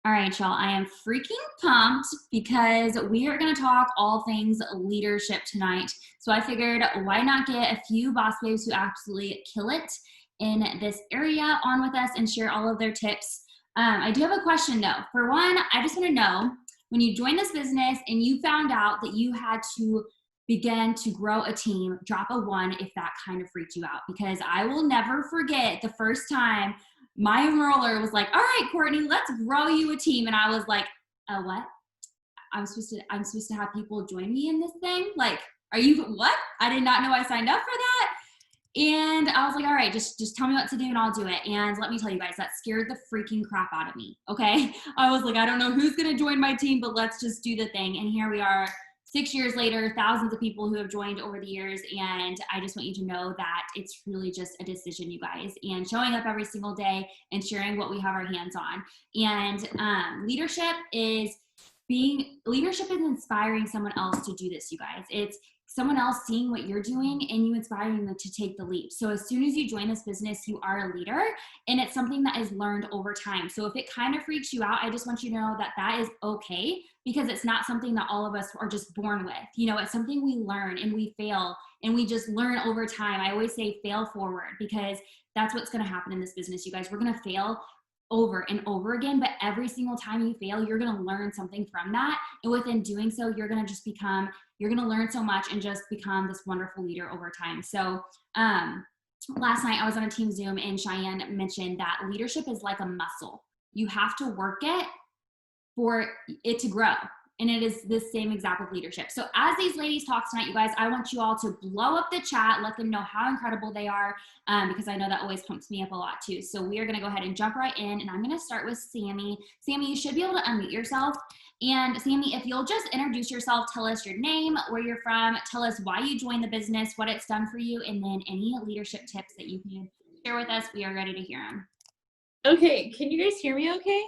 All right, y'all, I am freaking pumped because we are going to talk all things leadership tonight. So I figured, why not get a few boss babes who absolutely kill it in this area on with us and share all of their tips. I do have a question though. For one, I just want to know, when you joined this business and you found out that you had to begin to grow a team, drop a 1 if that kind of freaked you out, because I will never forget the first time my enroller was like, all right, Courtney, let's grow you a team. And I was like, what? I'm supposed to have people join me in this thing? Like, are you, what? I did not know I signed up for that. And I was like, all right, just tell me what to do and I'll do it. And let me tell you guys, that scared the freaking crap out of me, okay? I was like, I don't know who's gonna join my team, but let's just do the thing. And here we are, 6 years later, thousands of people who have joined over the years. And I just want you to know that it's really just a decision, you guys, and showing up every single day and sharing what we have our hands on. And leadership is inspiring someone else to do this, you guys. It's someone else seeing what you're doing and you inspiring them to take the leap. So as soon as you join this business, you are a leader, and it's something that is learned over time. So if it kind of freaks you out, I just want you to know that that is okay, because it's not something that all of us are just born with. You know, it's something we learn and we fail and we just learn over time. I always say fail forward, because that's what's going to happen in this business, you guys. We're going to fail over and over again, but every single time you fail, you're going to learn something from that. And within doing so, you're going to just become, you're going to learn so much and just become this wonderful leader over time. So last night I was on a team Zoom and Cheyenne mentioned that leadership is like a muscle. You have to work it for it to grow. And it is the same exact with leadership. So as these ladies talk tonight, you guys, I want you all to blow up the chat, let them know how incredible they are, because I know that always pumps me up a lot too. So we are gonna go ahead and jump right in, and I'm gonna start with Sammy. Sammy, you should be able to unmute yourself. And Sammy, if you'll just introduce yourself, tell us your name, where you're from, tell us why you joined the business, what it's done for you, and then any leadership tips that you can share with us. We are ready to hear them. Okay, can you guys hear me okay?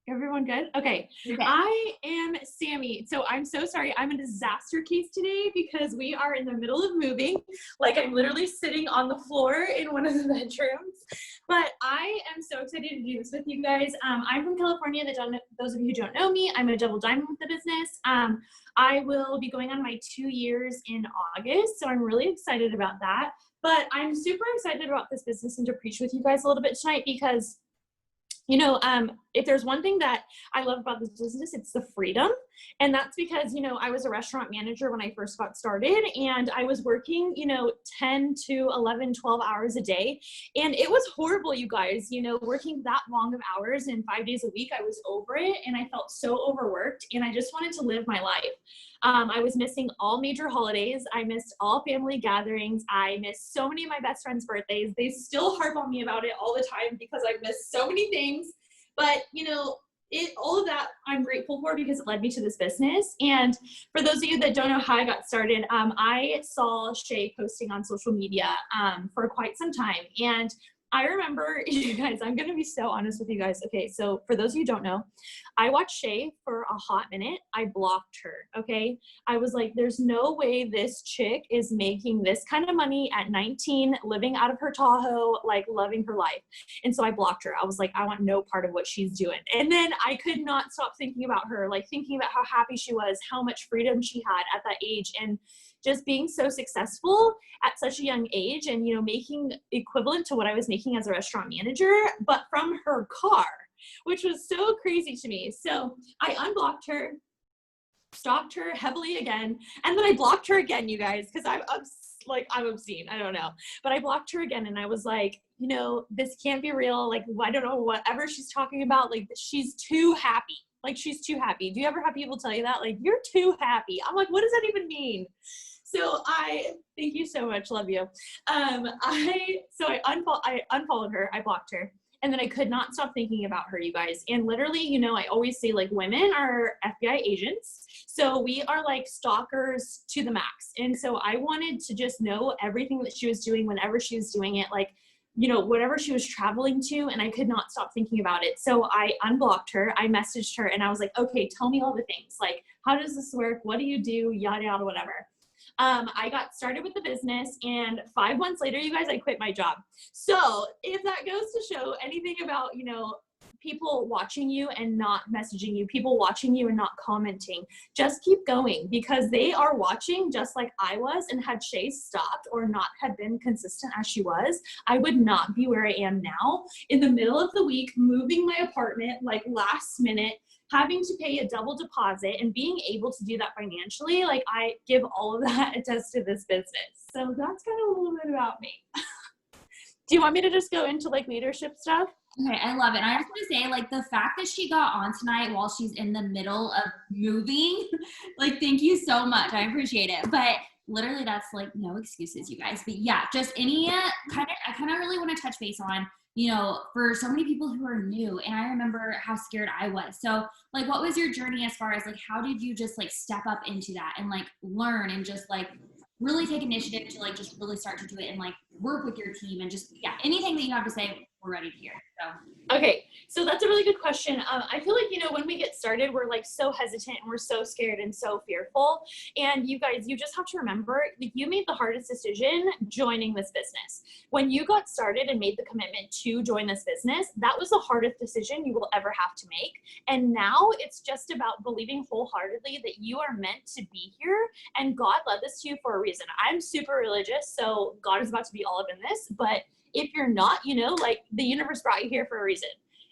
Everyone good? Okay. I am Sammy. So I'm so sorry. I'm a disaster case today because we are in the middle of moving. Like, I'm literally sitting on the floor in one of the bedrooms. But I am so excited to do this with you guys. I'm from California. Those of you who don't know me, I'm a double diamond with the business. I will be going on my 2 years in August. So I'm really excited about that. But I'm super excited about this business and to preach with you guys a little bit tonight, because you know, if there's one thing that I love about this business, it's the freedom. And that's because, you know, I was a restaurant manager when I first got started, and I was working, you know, 10 to 11, 12 hours a day. And it was horrible, you guys, you know, working that long of hours and 5 days a week. I was over it, and I felt so overworked, and I just wanted to live my life. I was missing all major holidays. I missed all family gatherings. I missed so many of my best friends' birthdays. They still harp on me about it all the time because I missed so many things. But, you know, all of that I'm grateful for, because it led me to this business. And for those of you that don't know how I got started, I saw Shay posting on social media for quite some time. And I remember, you guys, I'm going to be so honest with you guys. Okay, so for those of you who don't know, I watched Shay for a hot minute. I blocked her, okay? I was like, there's no way this chick is making this kind of money at 19, living out of her Tahoe, like loving her life. And so I blocked her. I was like, I want no part of what she's doing. And then I could not stop thinking about her, like thinking about how happy she was, how much freedom she had at that age, and just being so successful at such a young age, and, you know, making equivalent to what I was making as a restaurant manager, but from her car, which was so crazy to me. So I unblocked her, stalked her heavily again, and then I blocked her again, you guys, because I'm obscene. I don't know. But I blocked her again, and I was like, you know, this can't be real. Like, I don't know, whatever she's talking about, like, she's too happy. Like, she's too happy. Do you ever have people tell you that? Like, you're too happy. I'm like, what does that even mean? So thank you so much. Love you. I unfollowed her. I blocked her. And then I could not stop thinking about her, you guys. And literally, you know, I always say, like, women are FBI agents. So we are like stalkers to the max. And so I wanted to just know everything that she was doing whenever she was doing it, like, you know, whatever she was traveling to, and I could not stop thinking about it. So I unblocked her, I messaged her, and I was like, okay, tell me all the things. Like, how does this work? What do you do? Yada, yada, whatever. I got started with the business, and 5 months later, you guys, I quit my job. So if that goes to show anything about, you know, people watching you and not messaging you, people watching you and not commenting. Just keep going, because they are watching just like I was. And had Shay stopped or not had been consistent as she was, I would not be where I am now, in the middle of the week, moving my apartment like last minute, having to pay a double deposit, and being able to do that financially. Like, I give all of that attest to this business. So that's kind of a little bit about me. Do you want me to just go into like leadership stuff? Okay, I love it. And I just want to say, like, the fact that she got on tonight while she's in the middle of moving, like, thank you so much. I appreciate it. But literally, that's like no excuses, you guys. But yeah, just any I kind of really want to touch base on, you know, for so many people who are new. And I remember how scared I was. So, like, what was your journey as far as like, how did you just like step up into that and like learn and just like really take initiative to like just really start to do it and like work with your team and just, yeah, anything that you have to say, we're ready to hear. So okay, so that's a really good question. I feel like, you know, when we get started, we're like so hesitant and we're so scared and so fearful. And you guys, you just have to remember, like, you made the hardest decision joining this business. When you got started and made the commitment to join this business, that was the hardest decision you will ever have to make. And now it's just about believing wholeheartedly that you are meant to be here, and God led this to you for a reason. I'm super religious, so God is about to be all up in this, but if you're not, you know, like, the universe brought you here for a reason,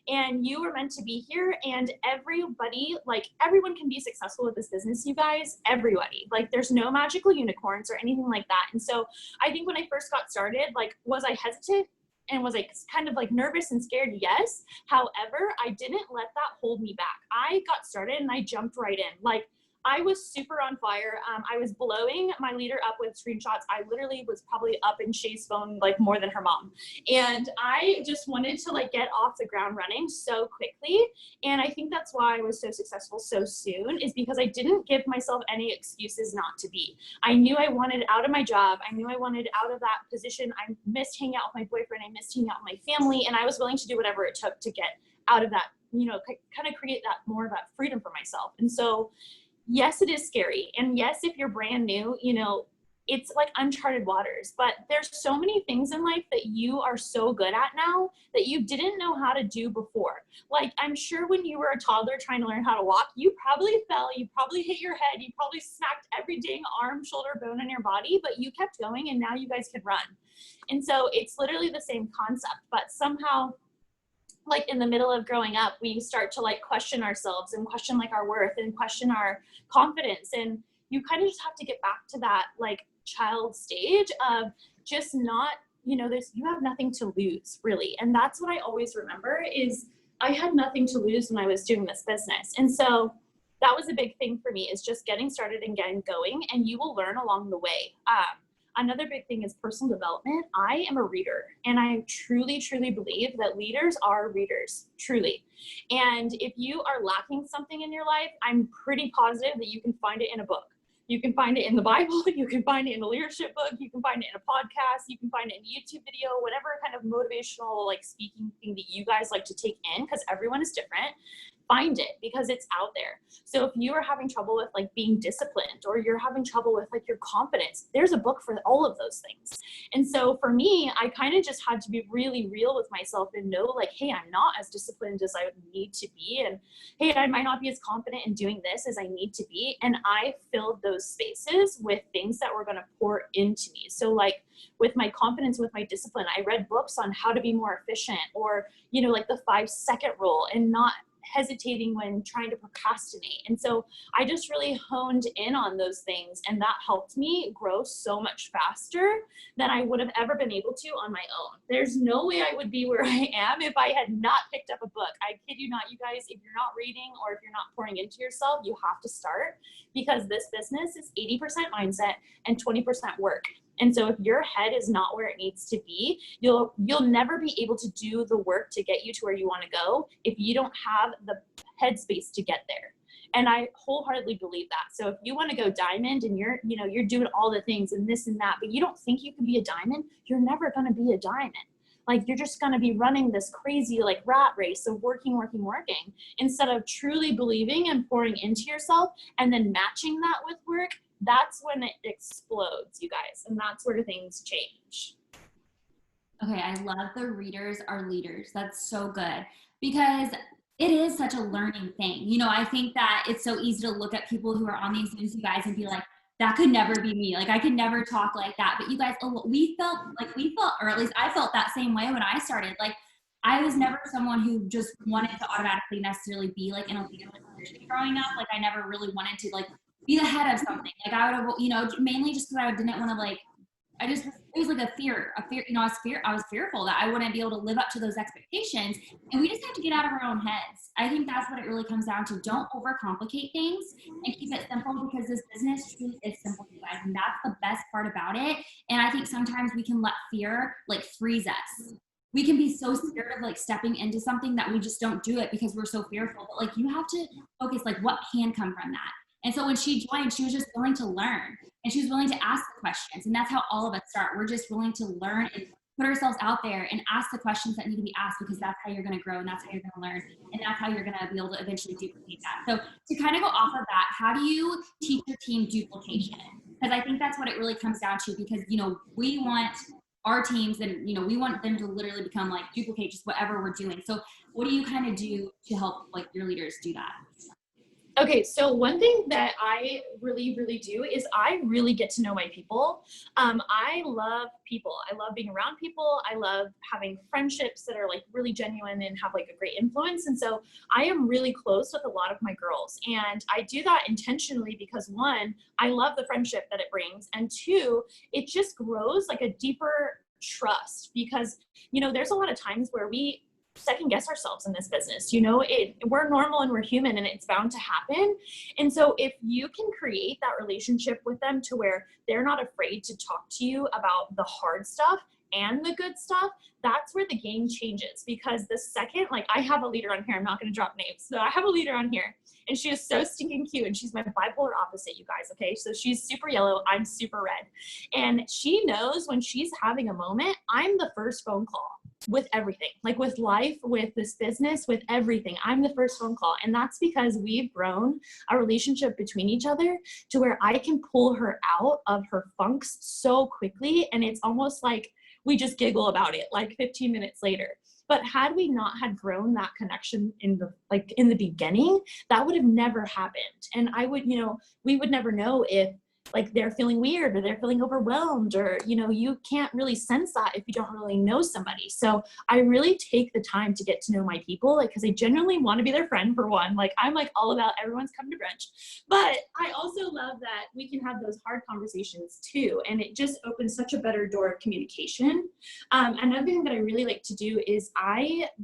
and you were meant to be here. And everybody, like, everyone can be successful with this business, you guys, everybody. Like, there's no magical unicorns or anything like that. And so I think when I first got started, like, was I hesitant? And was I kind of like nervous and scared? Yes. However, I didn't let that hold me back. I got started and I jumped right in. Like, I was super on fire. I was blowing my leader up with screenshots. I literally was probably up in Shay's phone like more than her mom. And I just wanted to like get off the ground running so quickly. And I think that's why I was so successful so soon, is because I didn't give myself any excuses not to be. I knew I wanted out of my job. I knew I wanted out of that position. I missed hanging out with my boyfriend. I missed hanging out with my family. And I was willing to do whatever it took to get out of that, you know, kind of create that more of that freedom for myself. And so yes, it is scary. And yes, if you're brand new, you know, it's like uncharted waters, but there's so many things in life that you are so good at now that you didn't know how to do before. Like, I'm sure when you were a toddler trying to learn how to walk, you probably fell, you probably hit your head, you probably smacked every dang arm, shoulder, bone in your body, but you kept going and now you guys can run. And so it's literally the same concept, but somehow, like, in the middle of growing up, we start to like question ourselves and question like our worth and question our confidence. And you kind of just have to get back to that like child stage of just not, you know, you have nothing to lose, really. And that's what I always remember, is I had nothing to lose when I was doing this business. And so that was a big thing for me, is just getting started and getting going, and you will learn along the way. Another big thing is personal development. I am a reader, and I truly, truly believe that leaders are readers, truly. And if you are lacking something in your life, I'm pretty positive that you can find it in a book. You can find it in the Bible, you can find it in a leadership book, you can find it in a podcast, you can find it in a YouTube video, whatever kind of motivational like speaking thing that you guys like to take in, because everyone is different. Find it, because it's out there. So if you are having trouble with like being disciplined, or you're having trouble with like your confidence, there's a book for all of those things. And so for me, I kind of just had to be really real with myself and know like, hey, I'm not as disciplined as I would need to be. And hey, I might not be as confident in doing this as I need to be. And I filled those spaces with things that were going to pour into me. So like with my confidence, with my discipline, I read books on how to be more efficient, or, you know, like the 5-second rule, and not hesitating when trying to procrastinate. And so I just really honed in on those things, and that helped me grow so much faster than I would have ever been able to on my own. There's no way I would be where I am if I had not picked up a book. I kid you not, you guys, if you're not reading or if you're not pouring into yourself, you have to start, because this business is 80% mindset and 20% work. And so if your head is not where it needs to be, you'll never be able to do the work to get you to where you want to go if you don't have the headspace to get there. And I wholeheartedly believe that. So if you want to go diamond and you're doing all the things and this and that, but you don't think you can be a diamond, you're never going to be a diamond. Like, you're just going to be running this crazy like rat race of working, instead of truly believing and pouring into yourself and then matching that with work. That's when it explodes, you guys. And that's where things change. Okay, I love the readers are leaders. That's so good. because it is such a learning thing. You know, I think that it's so easy to look at people who are on these Zooms, you guys, and be like, that could never be me. Like, I could never talk like that. But you guys, we felt, or at least I felt that same way when I started. Like, I was never someone who just wanted to automatically necessarily be like in a leadership position growing up. Like, I never really wanted to like be the head of something. Like, I would have, you know, mainly just because I didn't want to like, it was like a fear, you know, I was fearful that I wouldn't be able to live up to those expectations. And we just have to get out of our own heads. I think that's what it really comes down to. Don't overcomplicate things and keep it simple, because this business truly is simple, you guys. And that's the best part about it. And I think sometimes we can let fear like freeze us. We can be so scared of like stepping into something that we just don't do it because we're so fearful. But like, you have to focus, like, what can come from that? And so when she joined, she was just willing to learn, and she was willing to ask the questions. And that's how all of us start. We're just willing to learn and put ourselves out there and ask the questions that need to be asked, because that's how you're going to grow, and that's how you're going to learn, and that's how you're going to be able to eventually duplicate that. So to kind of go off of that, how do you teach your team duplication? Because I think that's what it really comes down to, because, you know, we want our teams, and, you know, we want them to literally become like duplicate just whatever we're doing. So what do you kind of do to help like your leaders do that? Okay, so one thing that I really, really do is I really get to know my people. I love people. I love being around people. I love having friendships that are like really genuine and have like a great influence. And so I am really close with a lot of my girls. And I do that intentionally because, one, I love the friendship that it brings. And two, it just grows like a deeper trust, because, you know, there's a lot of times where we second guess ourselves in this business. You know, we're normal and we're human, and it's bound to happen. And so if you can create that relationship with them to where they're not afraid to talk to you about the hard stuff and the good stuff, that's where the game changes. Because the second, like, I have a leader on here, I'm not going to drop names. So I have a leader on here, and she is so stinking cute, and she's my bipolar opposite, you guys. Okay. So she's super yellow. I'm super red. And she knows when she's having a moment, I'm the first phone call with everything, like with life, with this business, with everything. I'm the first phone call. And that's because we've grown a relationship between each other to where I can pull her out of her funks so quickly. And it's almost like we just giggle about it like 15 minutes later. But had we not had grown that connection in the beginning, that would have never happened. And I would, you know, we would never know if like they're feeling weird or they're feeling overwhelmed, or, you know, you can't really sense that if you don't really know somebody. So I really take the time to get to know my people, like, because I genuinely want to be their friend, for one. Like, I'm like all about everyone's coming to brunch, but I also love that we can have those hard conversations too. And it just opens such a better door of communication. Another thing that I really like to do is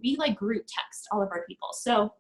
we like group text all of our people. So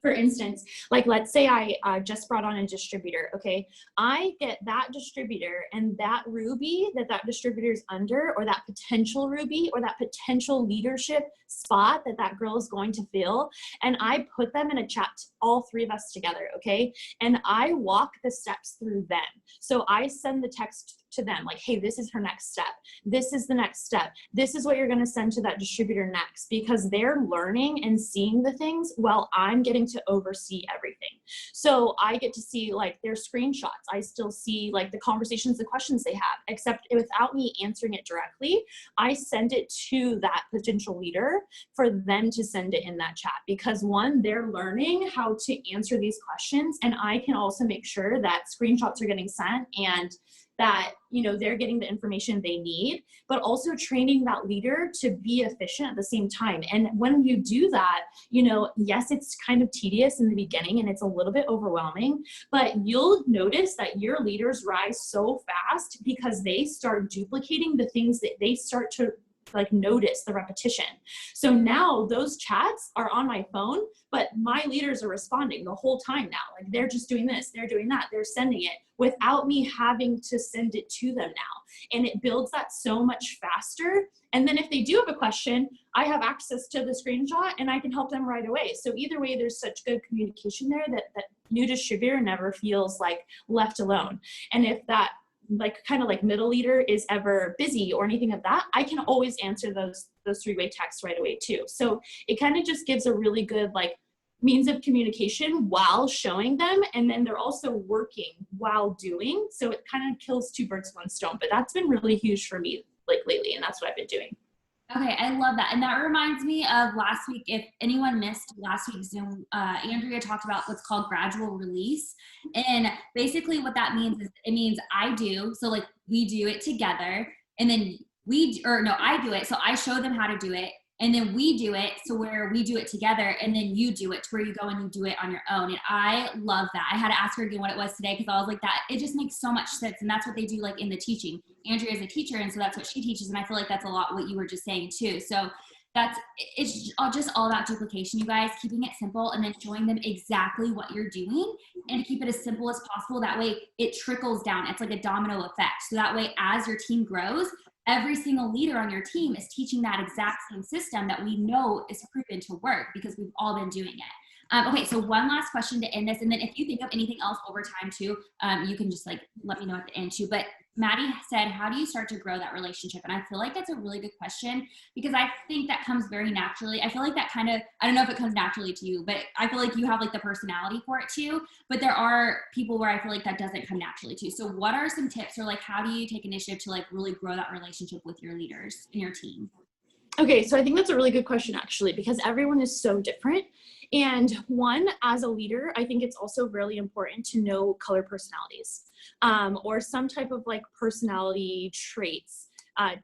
for instance, like, let's say I just brought on a distributor, okay? I get that distributor and that Ruby that distributor is under, or that potential Ruby, or that potential leadership spot that girl is going to fill, and I put them in a chat, all three of us together, okay? And I walk the steps through them. So I send the text to them like, hey, this is her next step. This is the next step. This is what you're going to send to that distributor next, because they're learning and seeing the things while I'm getting to oversee everything. So I get to see like their screenshots. I still see like the conversations, the questions they have, except without me answering it directly. I send it to that potential leader for them to send it in that chat, because one, they're learning how to answer these questions, and I can also make sure that screenshots are getting sent and that, you know, they're getting the information they need, but also training that leader to be efficient at the same time. And when you do that, you know, yes, it's kind of tedious in the beginning and it's a little bit overwhelming, but you'll notice that your leaders rise so fast because they start duplicating the things that they start to like notice the repetition. So now those chats are on my phone, but my leaders are responding the whole time now. Like, they're just doing this, they're doing that, they're sending it without me having to send it to them now. And it builds that so much faster. And then if they do have a question, I have access to the screenshot and I can help them right away. So either way, there's such good communication there that new distributor never feels like left alone. And if that like kind of like middle leader is ever busy or anything of that, I can always answer those three-way texts right away too. So it kind of just gives a really good like means of communication while showing them, and then they're also working while doing. So it kind of kills two birds with one stone. But that's been really huge for me like lately, and that's what I've been doing. Okay, I love that. And that reminds me of last week. If anyone missed last week's Zoom, Andrea talked about what's called gradual release. And basically what that means is it means I do. So like we do it together and then I do it. So I show them how to do it. And then we do it. So where we do it together and then you do it to where you go and you do it on your own. And I love that. I had to ask her again what it was today because I was like that. It just makes so much sense. And that's what they do like in the teaching. Andrea is a teacher, and so that's what she teaches. And I feel like that's a lot what you were just saying too. So it's just all about duplication, you guys, keeping it simple and then showing them exactly what you're doing and to keep it as simple as possible. That way it trickles down. It's like a domino effect. So that way, as your team grows, every single leader on your team is teaching that exact same system that we know is proven to work because we've all been doing it. Okay, so one last question to end this, and then if you think of anything else over time too, you can just like let me know at the end too. But Maddie said, how do you start to grow that relationship? And I feel like that's a really good question because I think that comes very naturally. I feel like that kind of, I don't know if it comes naturally to you, but I feel like you have like the personality for it too. But there are people where I feel like that doesn't come naturally too. So what are some tips or like how do you take initiative to like really grow that relationship with your leaders and your team? Okay, so I think that's a really good question actually, because everyone is so different. And one, as a leader, I think it's also really important to know color personalities or some type of like personality traits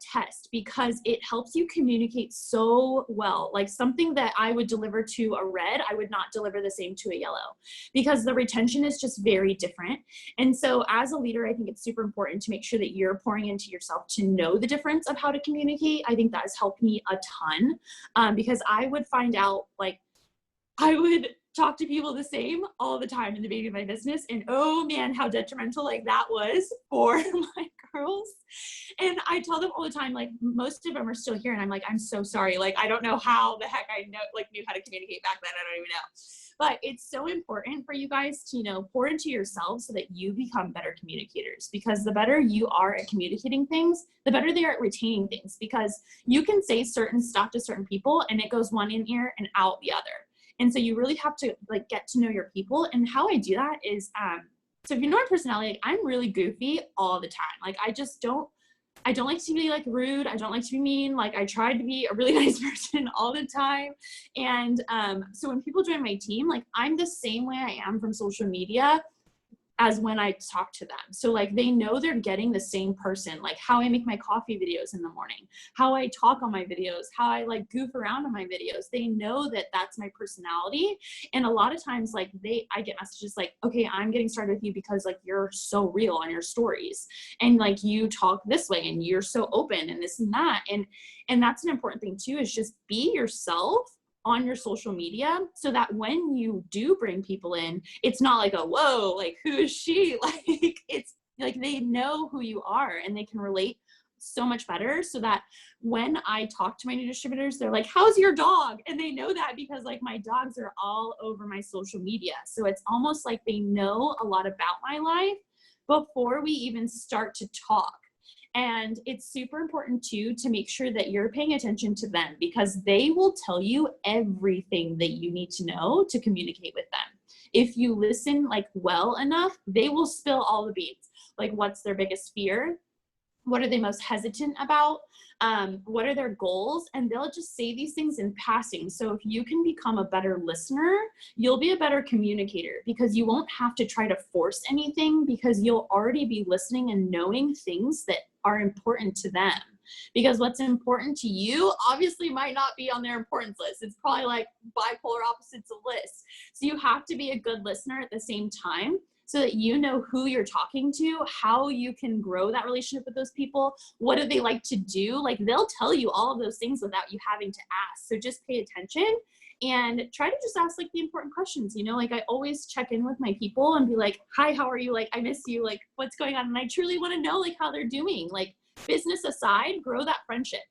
test, because it helps you communicate so well. Like something that I would deliver to a red, I would not deliver the same to a yellow because the retention is just very different. And so as a leader, I think it's super important to make sure that you're pouring into yourself to know the difference of how to communicate. I think that has helped me a ton because I would find out like, I would talk to people the same all the time in the beginning of my business. And oh man, how detrimental like that was for my girls. And I tell them all the time, like most of them are still here. And I'm like, I'm so sorry. Like, I don't know how the heck I knew how to communicate back then. I don't even know. But it's so important for you guys to, pour into yourselves so that you become better communicators, because the better you are at communicating things, the better they are at retaining things, because you can say certain stuff to certain people and it goes one in ear and out the other. And so you really have to like get to know your people. And how I do that is, so if you know my personality, like, I'm really goofy all the time. Like I don't like to be like rude. I don't like to be mean. Like I try to be a really nice person all the time. And so when people join my team, like I'm the same way I am from social media as when I talk to them. So like they know they're getting the same person, like how I make my coffee videos in the morning, how I talk on my videos, how I like goof around on my videos. They know that that's my personality. And a lot of times like I get messages like, okay, I'm getting started with you because like you're so real on your stories and like you talk this way and you're so open and this and that. And that's an important thing too, is just be yourself on your social media so that when you do bring people in, it's not like a, whoa, like who is she? Like it's like they know who you are and they can relate so much better, so that when I talk to my new distributors, they're like, how's your dog? And they know that because like my dogs are all over my social media. So it's almost like they know a lot about my life before we even start to talk. And it's super important too to make sure that you're paying attention to them, because they will tell you everything that you need to know to communicate with them. If you listen like well enough, they will spill all the beans. Like what's their biggest fear? What are they most hesitant about? What are their goals? And they'll just say these things in passing. So if you can become a better listener, you'll be a better communicator, because you won't have to try to force anything, because you'll already be listening and knowing things that are important to them. Because what's important to you obviously might not be on their importance list. It's probably like bipolar opposites of list. So you have to be a good listener at the same time, so that you know who you're talking to, how you can grow that relationship with those people, what do they like to do. Like they'll tell you all of those things without you having to ask. So just pay attention and try to just ask like the important questions. Like I always check in with my people and be like, hi, how are you? Like, I miss you. Like, what's going on? And I truly want to know like how they're doing. Like, business aside, grow that friendship,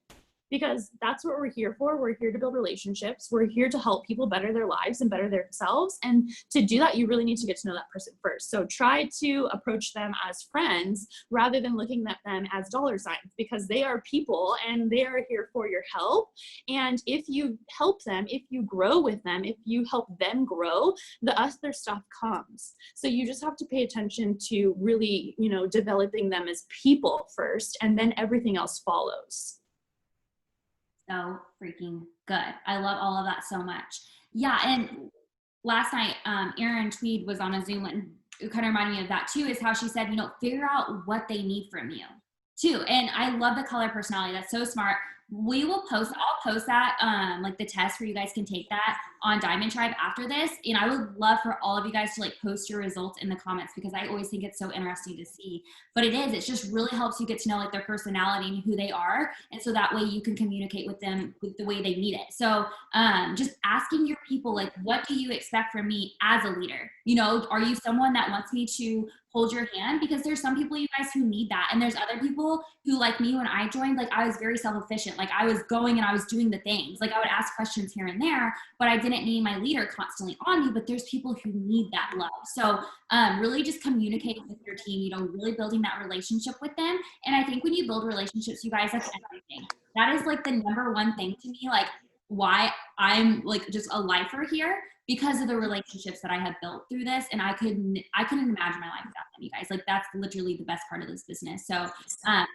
because that's what we're here for. We're here to build relationships. We're here to help people better their lives and better themselves. And to do that, you really need to get to know that person first. So try to approach them as friends rather than looking at them as dollar signs, because they are people and they are here for your help. And if you help them, if you grow with them, if you help them grow, the other stuff comes. So you just have to pay attention to really, developing them as people first, and then everything else follows. so freaking good. I love all of that so much. Yeah, and last night, Erin Tweed was on a Zoom, and it kind of reminded me of that too, is how she said, figure out what they need from you too. And I love the color personality. That's so smart. I'll post that, like the test where you guys can take that on Diamond Tribe after this. And I would love for all of you guys to like post your results in the comments, because I always think it's so interesting to see. But it just really helps you get to know like their personality and who they are. And so that way you can communicate with them with the way they need it. So just asking your people, like, what do you expect from me as a leader? Are you someone that wants me to hold your hand? Because there's some people, you guys, who need that. And there's other people who, like me, when I joined, like I was very self-efficient. Like I was going and I was doing the things. Like I would ask questions here and there, but I didn't need my leader constantly on me. But there's people who need that love. So really just communicating with your team, really building that relationship with them. And I think when you build relationships, you guys, that's everything. That is like the number one thing to me, like why I'm like just a lifer here, because of the relationships that I have built through this. And I couldn't imagine my life without them, you guys. Like that's literally the best part of this business. So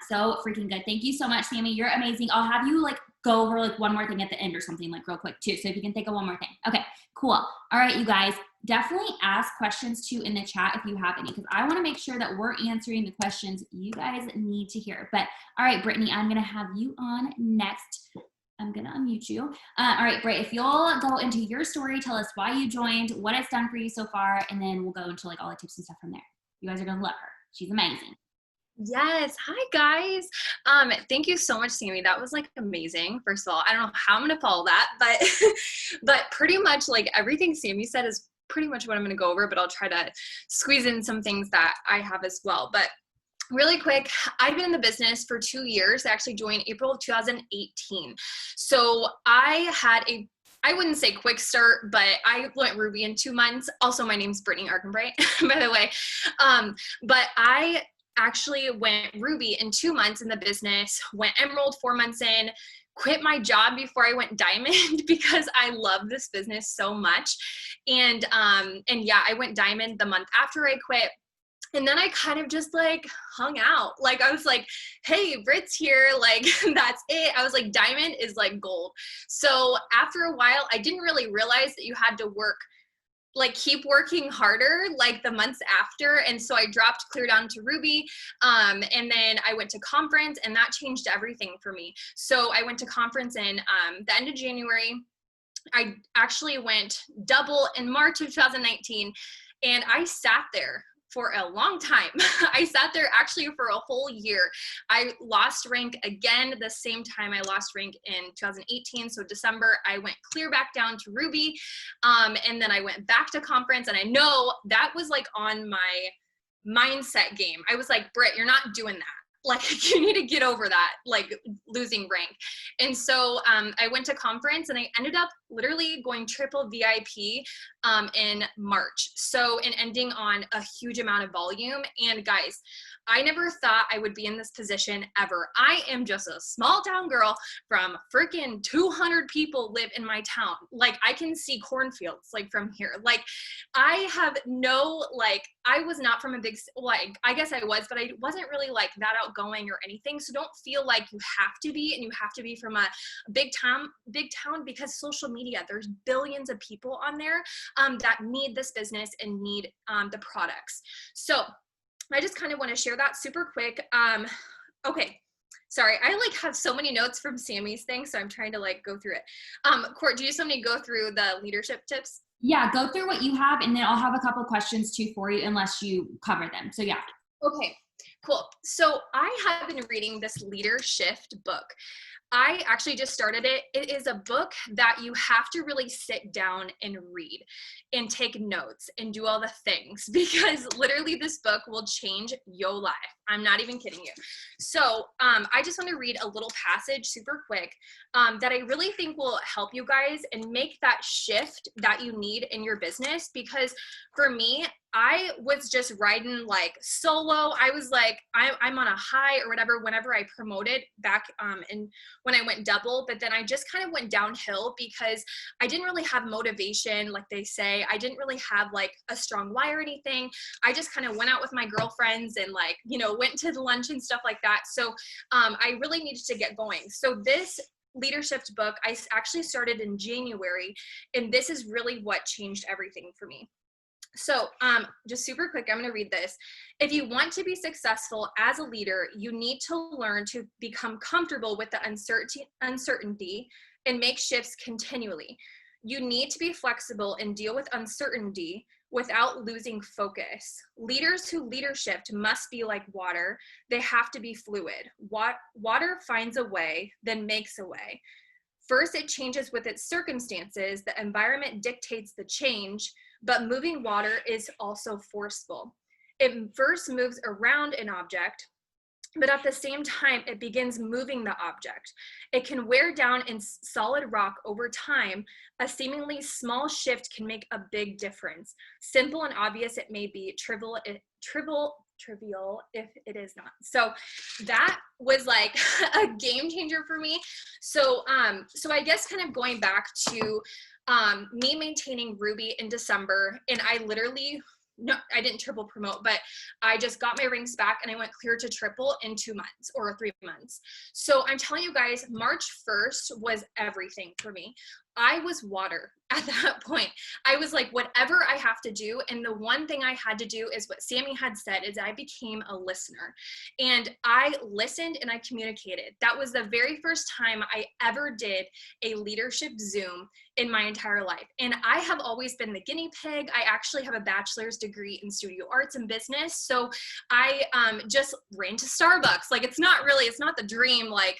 so freaking good. Thank you so much, Sammy. You're amazing. I'll have you like go over like one more thing at the end or something, like real quick too. So if you can think of one more thing. Okay, cool. All right, you guys, definitely ask questions too in the chat if you have any, because I want to make sure that we're answering the questions you guys need to hear. But all right, Brittany, I'm going to have you on next. I'm going to unmute you. All right, Britt, if you'll go into your story, tell us why you joined, what it's done for you so far, and then we'll go into like all the tips and stuff from there. You guys are going to love her. She's amazing. Yes. Hi, guys. Thank you so much, Sammy. That was like amazing. First of all, I don't know how I'm going to follow that, but, but pretty much like everything Sammy said is pretty much what I'm going to go over, but I'll try to squeeze in some things that I have as well. But really quick, I've been in the business for 2 years. I actually joined April of 2018. So I had I wouldn't say quick start, but I went Ruby in 2 months. Also, my name's Brittany Arkenbright, by the way. But I actually went Ruby in 2 months in the business, went Emerald 4 months in, quit my job before I went Diamond because I love this business so much. And yeah, I went Diamond the month after I quit. And then I kind of just like hung out. Like I was like, hey, Brit's here. Like that's it. I was like, Diamond is like gold. So after a while, I didn't really realize that you had to work, like keep working harder like the months after. And so I dropped clear down to Ruby. And then I went to conference, and that changed everything for me. So I went to conference in the end of January. I actually went double in March of 2019, and I sat there for a long time. I sat there actually for a whole year. I lost rank again the same time I lost rank in 2018. So December, I went clear back down to Ruby. And then I went back to conference, and I know that was like on my mindset game. I was like, Britt, you're not doing that. Like you need to get over that, like losing rank. And so I went to conference, and I ended up literally going triple VIP in March. So, and ending on a huge amount of volume. And guys, I never thought I would be in this position ever. I am just a small town girl from freaking 200 people live in my town. Like I can see cornfields like from here. Like I have no, like, I was not from a big, like, I guess I was, but I wasn't really like that outgoing or anything. So don't feel like you have to be, and you have to be from a big town, because social media, there's billions of people on there that need this business and need the products. So I just kind of want to share that super quick. Okay. Sorry, I like have so many notes from Sammy's thing, so I'm trying to like go through it. Court, do you just want me to go through the leadership tips? Yeah, go through what you have, and then I'll have a couple questions too for you, unless you cover them. So yeah. Okay, cool. So I have been reading this Leader Shift book. I actually just started it. It is a book that you have to really sit down and read and take notes and do all the things, because literally this book will change your life. I'm not even kidding you. So I just want to read a little passage super quick that I really think will help you guys and make that shift that you need in your business. Because for me, I was just riding like solo. I was like, I'm on a high or whatever whenever I promoted back and when I went double, but then I just kind of went downhill because I didn't really have motivation, like they say. I didn't really have like a strong why or anything. I just kind of went out with my girlfriends and like, you know, went to the lunch and stuff like that. So I really needed to get going. So this leadership book. I actually started in January, and this is really what changed everything for me. So just super quick, I'm going to read this. If you want to be successful as a leader, you need to learn to become comfortable with the uncertainty and make shifts continually. You need to be flexible and deal with uncertainty without losing focus. Leaders who leadership must be like water. They have to be fluid. Water finds a way, then makes a way. First, it changes with its circumstances. The environment dictates the change, but moving water is also forceful. It first moves around an object, but at the same time, it begins moving the object. It can wear down in solid rock over time. A seemingly small shift can make a big difference. Simple and obvious it may be, trivial if it is not. So that was like a game changer for me. So I guess kind of going back to me maintaining Ruby in December, and I literally, no, I didn't triple promote, but I just got my rings back and I went clear to triple in 2 months or 3 months. So I'm telling you guys, March 1st was everything for me. I was water at that point. I was like, whatever I have to do. And the one thing I had to do is what Sammy had said, is I became a listener, and I listened and I communicated. That was the very first time I ever did a leadership Zoom in my entire life. And I have always been the guinea pig. I actually have a bachelor's degree in studio arts and business. So I just ran to Starbucks. Like, it's not the dream, like,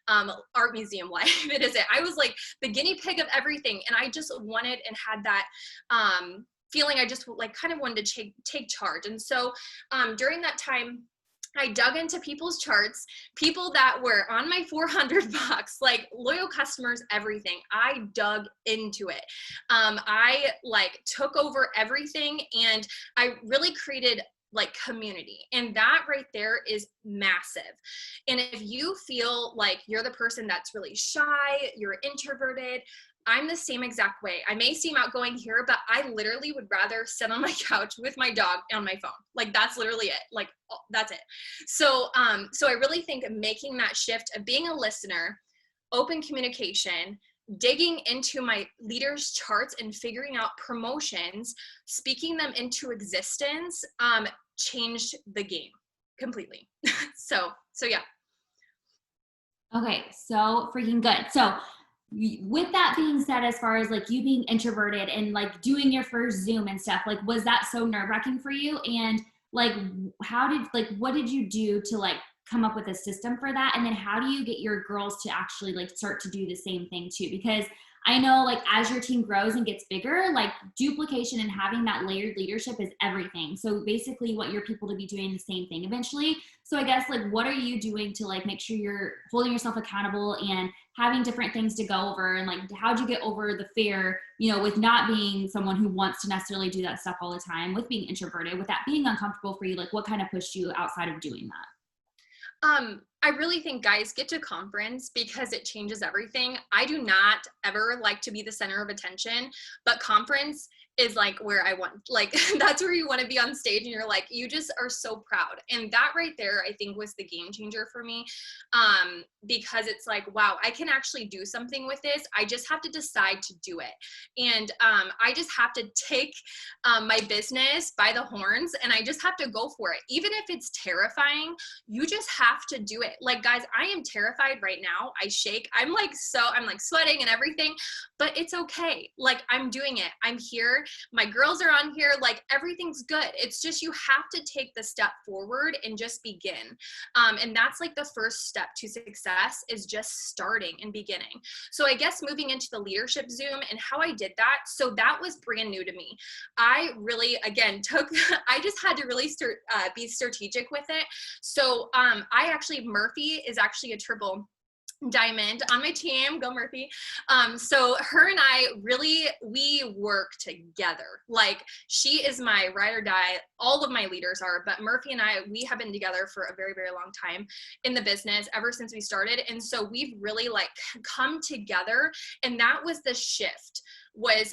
art museum life. It isn't. I was like the guinea pig of everything. And I just wanted and had that feeling. I just like kind of wanted to take charge. And so during that time, I dug into people's charts, people that were on my 400 bucks, like loyal customers, everything. I dug into it. I like took over everything, and I really created like community. And that right there is massive. And if you feel like you're the person that's really shy, you're introverted, I'm the same exact way. I may seem outgoing here, but I literally would rather sit on my couch with my dog on my phone. Like, that's literally it. Like, that's it. So I really think making that shift of being a listener, open communication, digging into my leaders' charts and figuring out promotions, speaking them into existence, changed the game completely. So yeah. Okay, so freaking good. So with that being said, as far as like you being introverted and like doing your first Zoom and stuff, like, was that so nerve-wracking for you? And like, what did you do to like come up with a system for that? And then how do you get your girls to actually like start to do the same thing too? Because I know like as your team grows and gets bigger, like duplication and having that layered leadership is everything. So basically you want your people to be doing the same thing eventually. So I guess like, what are you doing to like make sure you're holding yourself accountable and having different things to go over? And like, how'd you get over the fear, with not being someone who wants to necessarily do that stuff all the time, with being introverted, with that being uncomfortable for you? Like, what kind of pushed you outside of doing that? I really think, guys, get to conference because it changes everything. I do not ever like to be the center of attention, but conference is like where I want, like, that's where you want to be on stage and you're like, you just are so proud. And that right there, I think, was the game changer for me, because it's like, wow, I can actually do something with this. I just have to decide to do it. And I just have to take my business by the horns and I just have to go for it. Even if it's terrifying, you just have to do it. Like, guys, I am terrified right now. I shake. I'm like sweating and everything, but it's okay. Like, I'm doing it. I'm here. My girls are on here. Like, everything's good. It's just, you have to take the step forward and just begin. And that's like the first step to success, is just starting and beginning. So I guess moving into the leadership Zoom and how I did that. So that was brand new to me. I really, again, I just had to really be strategic with it. So Murphy is actually a triple diamond on my team. Go Murphy. So her and I we work together. Like, she is my ride or die. All of my leaders are, but Murphy and I, we have been together for a very, very long time in the business, ever since we started. And so we've really like come together. And that was the shift, was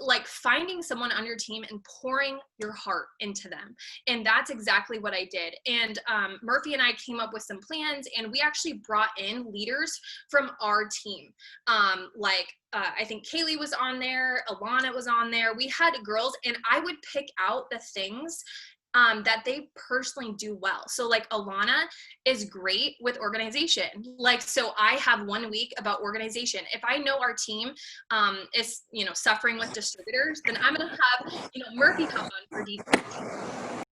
like finding someone on your team and pouring your heart into them. And that's exactly what I did. And Murphy and I came up with some plans, and we actually brought in leaders from our team. I think Kaylee was on there, Alana was on there. We had girls, and I would pick out the things that they personally do well. So like Alana is great with organization. Like, so I have 1 week about organization. If I know our team is, suffering with distributors, then I'm going to have, Murphy come on for details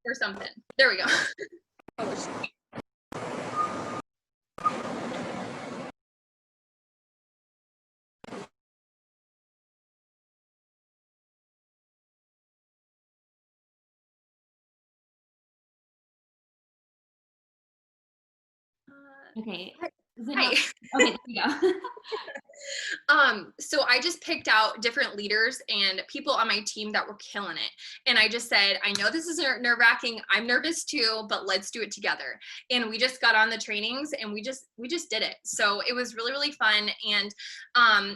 or something. There we go. Okay. Hi. Okay, there you go. So I just picked out different leaders and people on my team that were killing it. And I just said, I know this is nerve-wracking. I'm nervous too, but let's do it together. And we just got on the trainings and we just did it. So it was really, really fun. And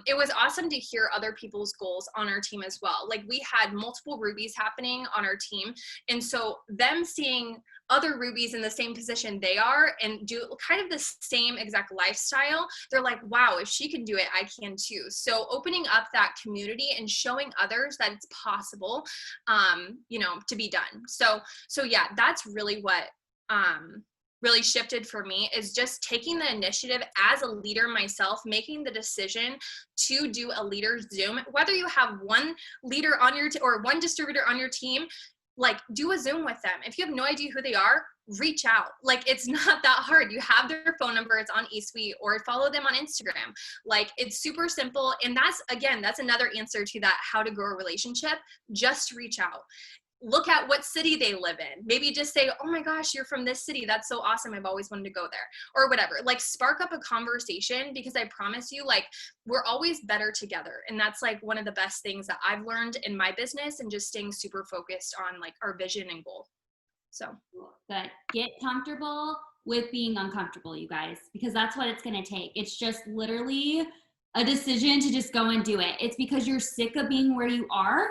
it was awesome to hear other people's goals on our team as well. Like we had multiple rubies happening on our team. And so them seeing other rubies in the same position they are and do kind of the same exact lifestyle, they're like, wow, if she can do it, I can too. So opening up that community and showing others that it's possible, to be done. So yeah, that's really what really shifted for me, is just taking the initiative as a leader myself, making the decision to do a leader Zoom. Whether you have one leader on your or one distributor on your team, like do a Zoom with them. If you have no idea who they are, reach out. Like it's not that hard. You have their phone number, it's on eSuite, or follow them on Instagram. Like it's super simple. And that's another answer to that, how to grow a relationship. Just reach out. Look at what city they live in. Maybe just say, oh my gosh, you're from this city. That's so awesome. I've always wanted to go there, or whatever. Like spark up a conversation, because I promise you, like we're always better together. And that's like one of the best things that I've learned in my business, and just staying super focused on like our vision and goal. So but get comfortable with being uncomfortable, you guys, because that's what it's going to take. It's just literally a decision to just go and do it. It's because you're sick of being where you are.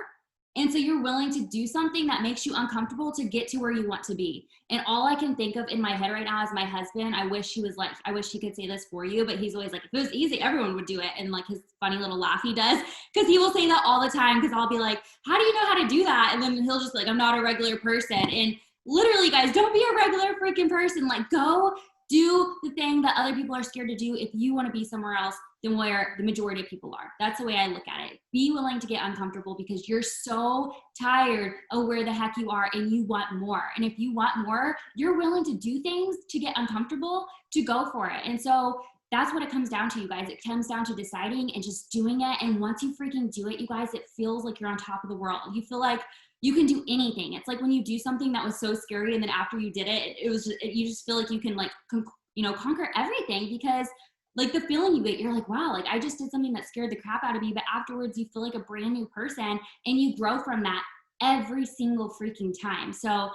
And so you're willing to do something that makes you uncomfortable to get to where you want to be. And all I can think of in my head right now is my husband. I wish he could say this for you, but he's always like, if it was easy, everyone would do it. And like his funny little laugh he does, because he will say that all the time, because I'll be like, how do you know how to do that? And then he'll just be like, I'm not a regular person. And literally, guys, don't be a regular freaking person. Like go do the thing that other people are scared to do if you want to be somewhere else than where the majority of people are. That's the way I look at it. Be willing to get uncomfortable, because you're so tired of where the heck you are and you want more. And if you want more, you're willing to do things to get uncomfortable, to go for it. And so that's what it comes down to, you guys. It comes down to deciding and just doing it. And once you freaking do it, you guys, it feels like you're on top of the world. You feel like you can do anything. It's like when you do something that was so scary, and then after you did it, you just feel like you can like, conquer everything, because like the feeling you get, you're like, wow, like I just did something that scared the crap out of me. But afterwards you feel like a brand new person, and you grow from that every single freaking time. So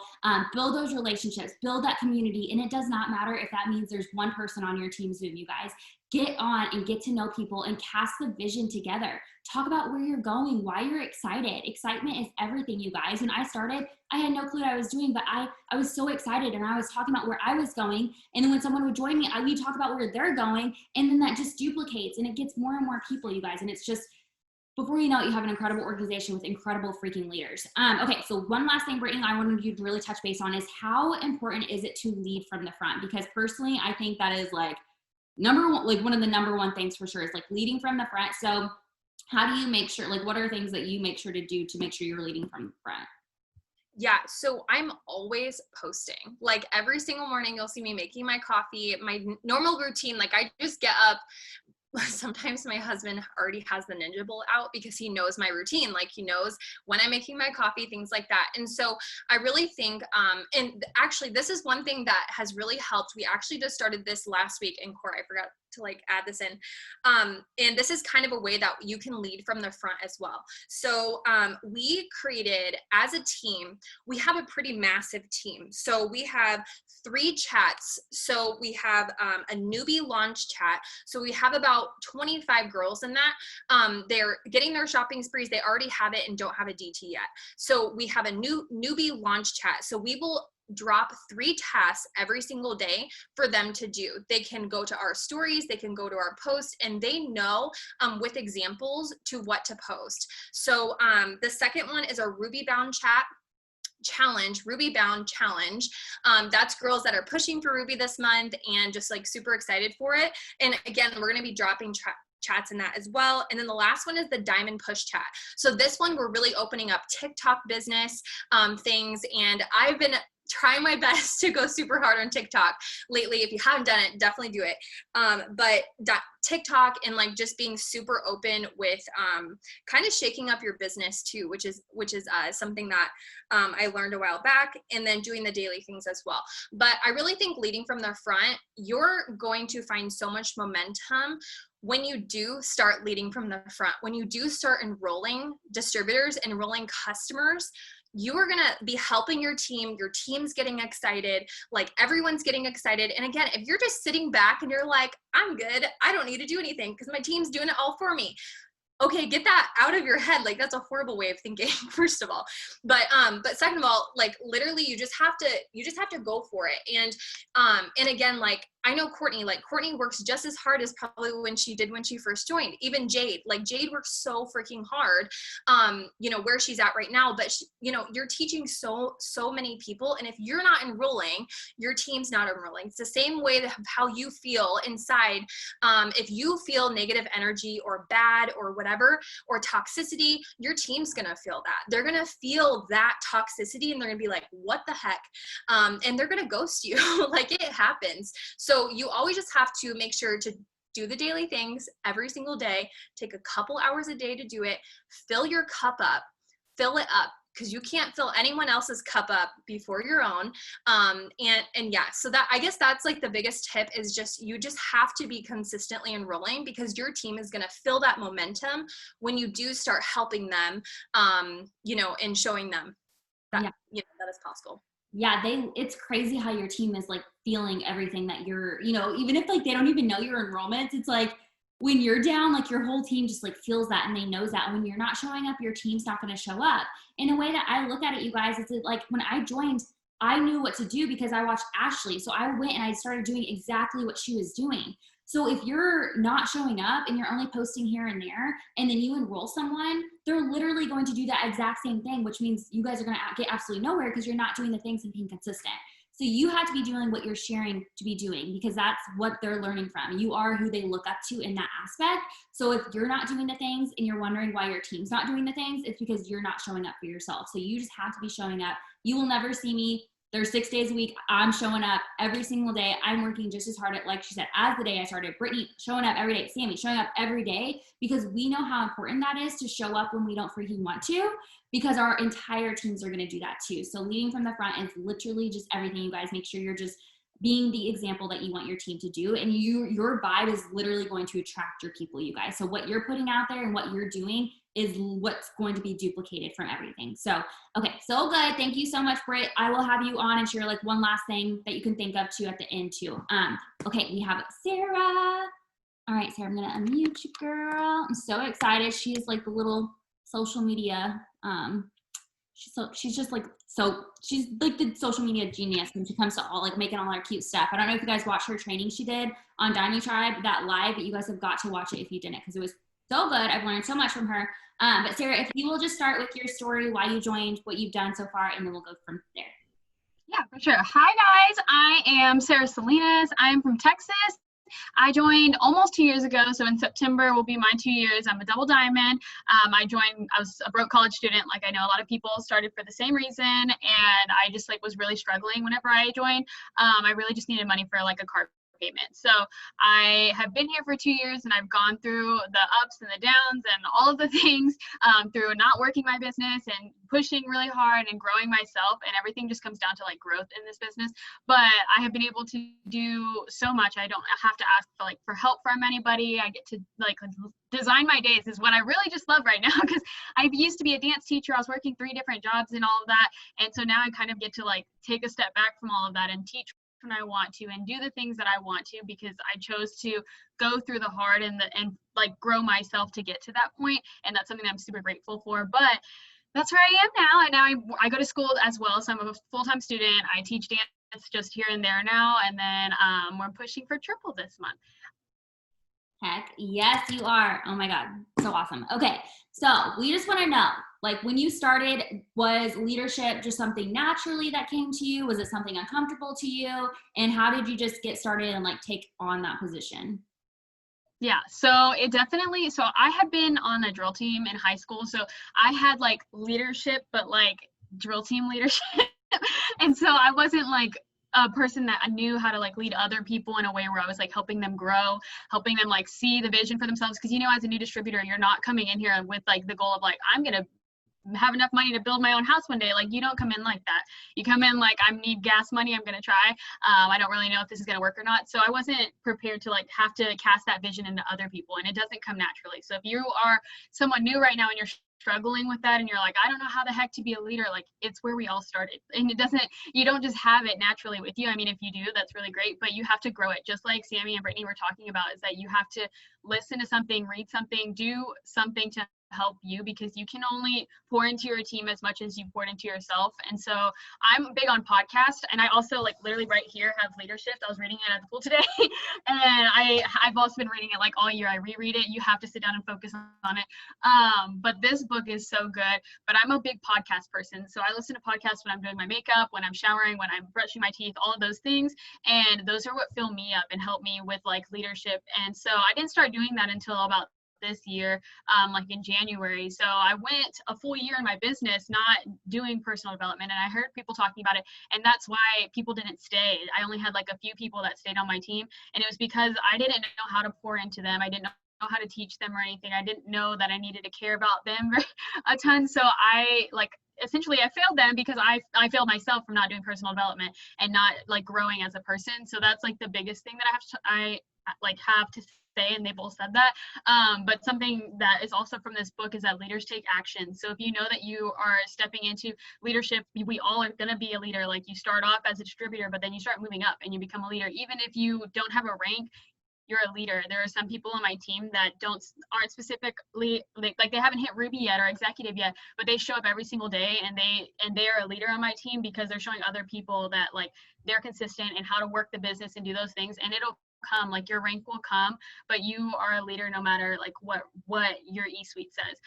build those relationships, build that community. And it does not matter if that means there's one person on your team Zoom, you guys. Get on and get to know people and cast the vision together. Talk about where you're going, why you're excited. Excitement is everything, you guys. When I started, I had no clue what I was doing, but I was so excited, and I was talking about where I was going. And then when someone would join me, we'd talk about where they're going, and then that just duplicates, and it gets more and more people, you guys. And it's just, before you know it, you have an incredible organization with incredible freaking leaders. Okay, so one last thing, Brittany, I wanted you to really touch base on is how important is it to lead from the front? Because personally, I think that is like number one, like one of the number one things for sure is like leading from the front. So how do you make sure, like what are things that you make sure to do to make sure you're leading from the front? Yeah, so I'm always posting. Like every single morning, you'll see me making my coffee, my normal routine. Like I just get up. Sometimes my husband already has the Ninja Bowl out, because he knows my routine. Like he knows when I'm making my coffee, things like that. And so I really think, and actually this is one thing that has really helped. We actually just started this last week in Core. I forgot to like add this in. And this is kind of a way that you can lead from the front as well. So we created, as a team, we have a pretty massive team. So we have 3 chats. So we have a newbie launch chat. So we have about about 25 girls in that. They're getting their shopping sprees. They already have it and don't have a DT yet. So we have a newbie launch chat. So we will drop 3 tasks every single day for them to do. They can go to our stories, they can go to our posts, and they know with examples to what to post. So the second one is a Ruby Bound Ruby Bound challenge. That's girls that are pushing for Ruby this month and just like super excited for it. And again, we're going to be dropping chats in that as well. And then the last one is the Diamond Push chat. So this one, we're really opening up TikTok business things. And I've been trying my best to go super hard on TikTok lately. If you haven't done it, definitely do it. But TikTok and like just being super open with kind of shaking up your business too, which is something that I learned a while back, and then doing the daily things as well. But I really think leading from the front, you're going to find so much momentum when you do start leading from the front, when you do start enrolling distributors, enrolling customers. You are going to be helping your team's getting excited, like everyone's getting excited. And again, if you're just sitting back and you're like, I'm good, I don't need to do anything because my team's doing it all for me. Okay, get that out of your head. Like, that's a horrible way of thinking, first of all. But second of all, like literally you just have to go for it. And again, like I know Courtney works just as hard as probably when she first joined. Even Jade works so freaking hard, where she's at right now, but you're teaching so many people. And if you're not enrolling, your team's not enrolling. It's the same way that how you feel inside. If you feel negative energy or bad or whatever, or toxicity, your team's going to feel that. They're going to feel that toxicity and they're going to be like, what the heck? And they're going to ghost you. Like, it happens. So you always just have to make sure to do the daily things every single day, take a couple hours a day to do it, fill your cup up, fill it up, because you can't fill anyone else's cup up before your own. And yeah, so that, I guess that's like the biggest tip is you just have to be consistently enrolling, because your team is going to feel that momentum when you do start helping them, and showing them that, that is possible. Yeah, it's crazy how your team is like feeling everything that you're, even if like they don't even know your enrollments, it's like when you're down, like your whole team just like feels that and they knows that. When you're not showing up, your team's not going to show up. In a way that I look at it, you guys, it's like when I joined, I knew what to do because I watched Ashley. So I went and I started doing exactly what she was doing. So if you're not showing up and you're only posting here and there, and then you enroll someone, they're literally going to do that exact same thing, which means you guys are going to get absolutely nowhere because you're not doing the things and being consistent. So you have to be doing what you're sharing to be doing, because that's what they're learning from. You are who they look up to in that aspect. So if you're not doing the things and you're wondering why your team's not doing the things, it's because you're not showing up for yourself. So you just have to be showing up. You will never see me. There's 6 days a week. I'm showing up every single day. I'm working just as hard like she said, as the day I started. Brittany showing up every day. Sammy showing up every day, because we know how important that is to show up when we don't freaking want to, because our entire teams are going to do that too. So leading from the front is literally just everything, you guys. Make sure you're just being the example that you want your team to do. And your vibe is literally going to attract your people, you guys. So what you're putting out there and what you're doing is what's going to be duplicated from everything. So, okay, so good. Thank you so much, Britt. I will have you on and share like one last thing that you can think of too at the end too. Okay, we have Sarah. All right, Sarah, I'm gonna unmute you, girl. I'm so excited. She's like the little social media, she's like the social media genius when she comes to all like making all our cute stuff. I don't know if you guys watched her training she did on Dynasty Tribe, that live, but you guys have got to watch it if you didn't, because it was so good. I've learned so much from her. But Sarah, if you will just start with your story, why you joined, what you've done so far, and then we'll go from there. Yeah, for sure. Hi guys, I am Sarah Salinas. I'm from Texas. I joined almost 2 years ago, so in September will be my 2 years. I'm a double diamond. I was a broke college student, like I know a lot of people started for the same reason, and I just like was really struggling whenever I joined. I really just needed money for like a car payment. So I have been here for 2 years, and I've gone through the ups and the downs and all of the things through not working my business and pushing really hard and growing myself, and everything just comes down to like growth in this business. But I have been able to do so much. I don't have to ask for help from anybody. I get to like design my days is what I really just love right now, because I used to be a dance teacher. I was working 3 different jobs and all of that, and so now I kind of get to like take a step back from all of that and teach when I want to and do the things that I want to, because I chose to go through the hard and like grow myself to get to that point. And that's something that I'm super grateful for. But that's where I am now. And now I go to school as well. So I'm a full-time student. I teach dance just here and there now. And then we're pushing for triple this month. Heck yes, you are. Oh my God, so awesome. Okay, so we just want to know, like, when you started, was leadership just something naturally that came to you? Was it something uncomfortable to you? And how did you just get started and like take on that position? Yeah, so I had been on a drill team in high school. So I had like leadership, but like drill team leadership. And so I wasn't like a person that I knew how to like lead other people in a way where I was like helping them grow, helping them like see the vision for themselves. Cause as a new distributor, you're not coming in here with like the goal of like, I'm going to have enough money to build my own house one day. Like, you don't come in like that. You come in like, I need gas money, I'm going to try. I don't really know if this is going to work or not. So I wasn't prepared to like have to cast that vision into other people, and it doesn't come naturally. So if you are someone new right now and you're struggling with that and you're like, I don't know how the heck to be a leader, like, it's where we all started. And you don't just have it naturally with you. I mean, if you do, that's really great, but you have to grow it. Just like Sammy and Brittany were talking about, is that you have to listen to something, read something, do something to help you, because you can only pour into your team as much as you poured into yourself. And so I'm big on podcasts, and I also like literally right here have Leadership. I was reading it at the pool today and I've also been reading it like all year. I reread it. You have to sit down and focus on it. But this book is so good. But I'm a big podcast person, so I listen to podcasts when I'm doing my makeup, when I'm showering, when I'm brushing my teeth, all of those things. And those are what fill me up and help me with like leadership. And so I didn't start doing that until about this year, like in January. So I went a full year in my business not doing personal development, and I heard people talking about it, and that's why people didn't stay. I only had like a few people that stayed on my team, and it was because I didn't know how to pour into them. I didn't know how to teach them or anything. I didn't know that I needed to care about them a ton. So essentially I failed them because I failed myself from not doing personal development and not like growing as a person. So that's like the biggest thing that I have to say, and they both said that. But something that is also from this book is that leaders take action. So if you know that you are stepping into leadership, we all are going to be a leader. Like, you start off as a distributor, but then you start moving up and you become a leader. Even if you don't have a rank, you're a leader. There are some people on my team that aren't specifically like they haven't hit Ruby yet or executive yet, but they show up every single day, and they are a leader on my team because they're showing other people that like they're consistent and how to work the business and do those things, and it'll come. Like, your rank will come, but you are a leader no matter like what your E-suite says.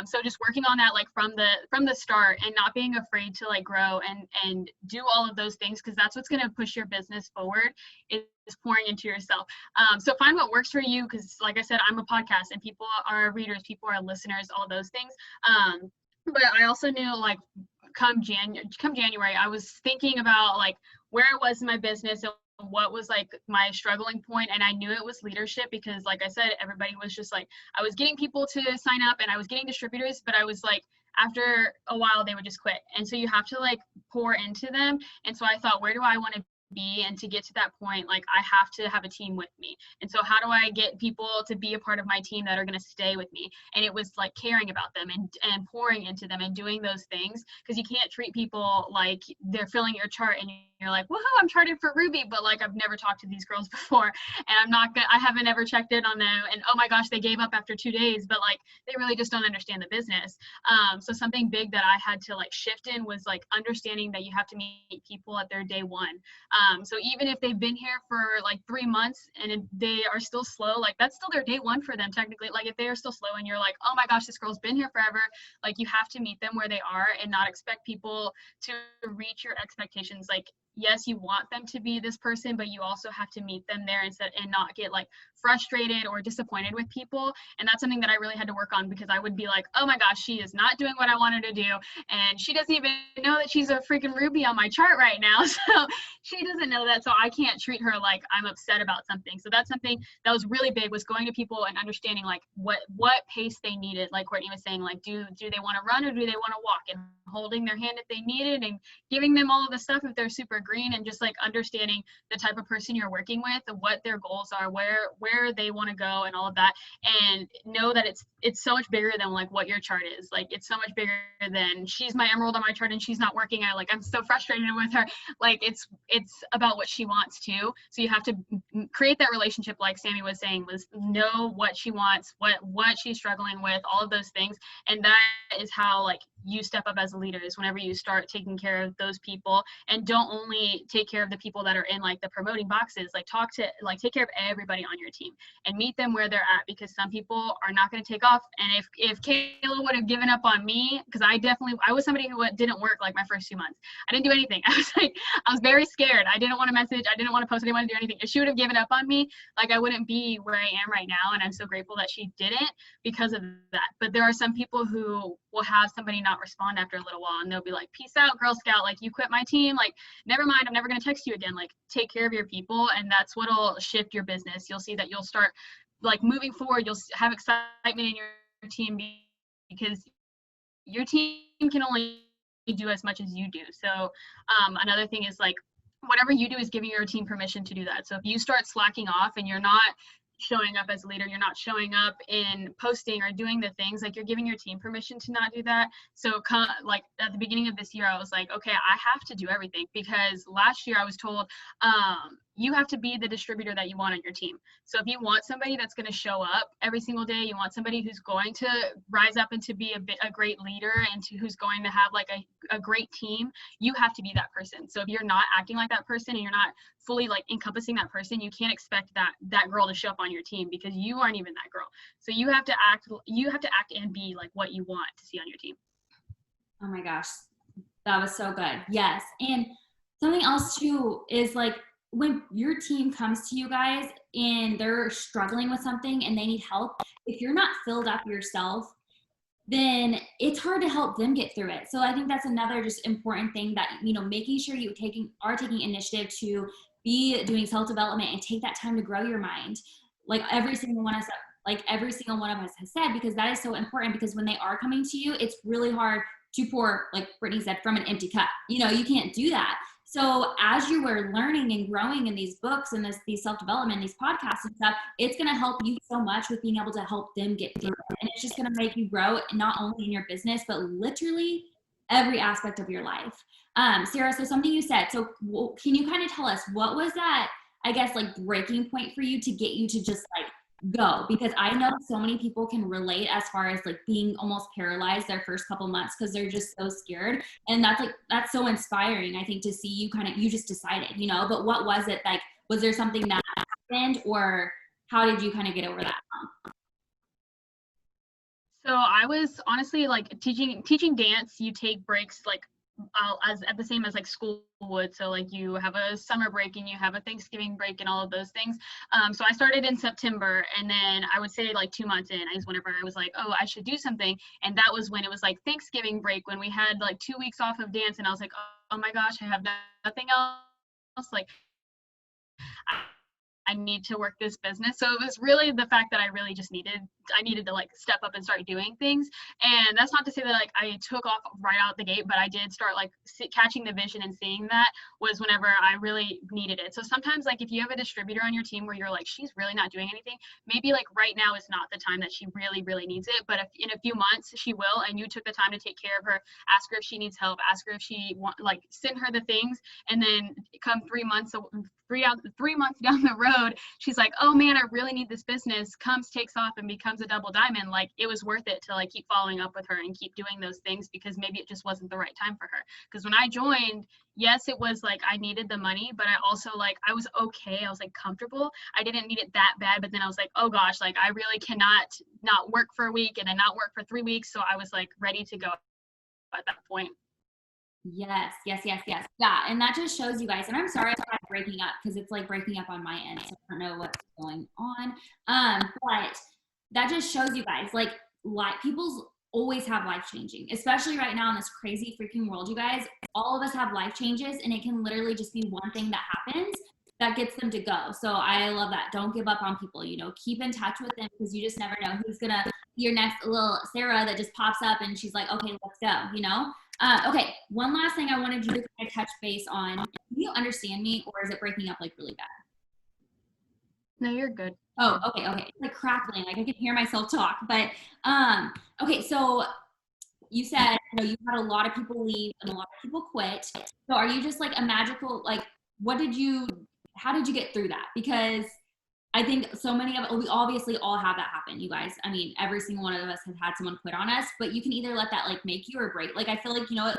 So just working on that like from the start, and not being afraid to like grow and do all of those things, because that's what's going to push your business forward, is pouring into yourself. So find what works for you, because like I said, I'm a podcast and people are readers, people are listeners, all those things. But I also knew like come January, I was thinking about like where I was in my business and what was like my struggling point. And I knew it was leadership, because like I said, everybody was just like, I was getting people to sign up and I was getting distributors, but I was like, after a while they would just quit. And so you have to like pour into them. And so I thought, where do I want to be? And to get to that point, like, I have to have a team with me. And so how do I get people to be a part of my team that are going to stay with me? And it was like caring about them and pouring into them and doing those things, because you can't treat people like they're filling your chart and you're like, woohoo, I'm charted for Ruby, but like, I've never talked to these girls before, and I haven't ever checked in on them, and oh my gosh, they gave up after 2 days, but like, they really just don't understand the business. So something big that I had to like shift in was like understanding that you have to meet people at their day one. So even if they've been here for like 3 months and they are still slow, like, that's still their day one for them technically. Like, if they are still slow and you're like, oh my gosh, this girl's been here forever, like, you have to meet them where they are and not expect people to reach your expectations. Like, yes, you want them to be this person, but you also have to meet them there and not get like frustrated or disappointed with people. And that's something that I really had to work on, because I would be like, oh my gosh, she is not doing what I wanted to do, and she doesn't even know that she's a freaking Ruby on my chart right now. So she doesn't know that, so I can't treat her like I'm upset about something. So that's something that was really big, was going to people and understanding like what pace they needed. Like Courtney was saying, like, do they want to run or do they want to walk, and holding their hand if they need it and giving them all of the stuff if they're super green, and just like understanding the type of person you're working with, what their goals are, where they want to go and all of that. And know that it's so much bigger than like what your chart is. Like it's so much bigger than she's my emerald on my chart and she's not working. I'm so frustrated with her. Like it's about what she wants too. So you have to create that relationship, like Sammy was saying, was know what she wants, what she's struggling with, all of those things. And that is how like you step up as a leader, is whenever you start taking care of those people. And don't only take care of the people that are in like the promoting boxes, take care of everybody on your team and meet them where they're at, because some people are not going to take off. And if Kayla would have given up on me, because I was somebody who didn't work like my first 2 months. I didn't do anything. I was very scared. I didn't want to message. I didn't want to post. I didn't want to do anything. If she would have given up on me, like I wouldn't be where I am right now. And I'm so grateful that she didn't because of that. But there are some people who will have somebody not respond after a little while, and they'll be like, peace out, Girl Scout. Like, you quit my team. Like, never mind. I'm never going to text you again. Like, take care of your people. And that's what'll shift your business. You'll see that you'll start like moving forward. You'll have excitement in your team, because your team can only do as much as you do. So another thing is like, whatever you do is giving your team permission to do that. So if you start slacking off and you're not showing up as a leader, you're not showing up in posting or doing the things, like you're giving your team permission to not do that. So like at the beginning of this year, I was like, okay, I have to do everything, because last year I was told, you have to be the distributor that you want on your team. So if you want somebody that's going to show up every single day, you want somebody who's going to rise up and to be a great leader, and who's going to have like a great team, you have to be that person. So if you're not acting like that person and you're not fully like encompassing that person, you can't expect that girl to show up on your team, because you aren't even that girl. So you have to act and be like what you want to see on your team. Oh my gosh, that was so good. Yes. And something else too is like, when your team comes to you guys and they're struggling with something and they need help, if you're not filled up yourself, then it's hard to help them get through it. So I think that's another just important thing, that, making sure you are taking initiative to be doing self-development and take that time to grow your mind. Like every single one of us has said, because that is so important, because when they are coming to you, it's really hard to pour, like Brittany said, from an empty cup. You can't do that. So as you were learning and growing in these books and these self-development, these podcasts and stuff, it's going to help you so much with being able to help them get through it. And it's just going to make you grow, not only in your business, but literally every aspect of your life. Sarah, so something you said, so can you kind of tell us, what was that, I guess, like breaking point for you to get you to just like go? Because I know so many people can relate as far as like being almost paralyzed their first couple months because they're just so scared. And that's so inspiring, I think, to see you just decided, but what was it like? Was there something that happened, or how did you kind of get over that? So I was honestly like teaching dance. You take breaks like as at the same as like school would. So like you have a summer break and you have a Thanksgiving break and all of those things. So I started in September, and then I would say like 2 months in is whenever I was like, oh, I should do something. And that was when it was like Thanksgiving break, when we had like 2 weeks off of dance, and I was like, oh my gosh, I have nothing else. Like I need to work this business. So it was really the fact that I really just needed to like step up and start doing things. And that's not to say that like I took off right out the gate, but I did start like catching the vision and seeing that was whenever I really needed it. So sometimes like if you have a distributor on your team where you're like, she's really not doing anything, maybe like right now is not the time that she really, really needs it. But if in a few months she will, and you took the time to take care of her, ask her if she needs help, ask her if she like send her the things, and then come 3 months down the road, she's like, oh man, I really need this business, takes off and becomes a double diamond. Like it was worth it to like keep following up with her and keep doing those things, because maybe it just wasn't the right time for her. Because when I joined, yes, it was like I needed the money, but I also like I was okay, I was like comfortable, I didn't need it that bad. But then I was like, oh gosh, like I really cannot not work for a week and then not work for 3 weeks. So I was like ready to go at that point. Yes. Yeah. And that just shows you guys, and I'm sorry about breaking up, because it's like breaking up on my end. So I don't know what's going on. But that just shows you guys, like people always have life changing, especially right now in this crazy freaking world, you guys. All of us have life changes, and it can literally just be one thing that happens that gets them to go. So I love that. Don't give up on people, keep in touch with them, because you just never know who's going to be your next little Sarah that just pops up and she's like, okay, let's go, Okay, one last thing I wanted you to kind of touch base on. Can you understand me, or is it breaking up like really bad? No, you're good. Oh, okay. It's like crackling, like I can hear myself talk. But okay, so you said, you know, you had a lot of people leave and a lot of people quit. So are you just like a magical, like, how did you get through that? Because I think so many of we obviously all have that happen, you guys. I mean, every single one of us has had someone quit on us, but you can either let that like make you or break. Like, I feel like, you know,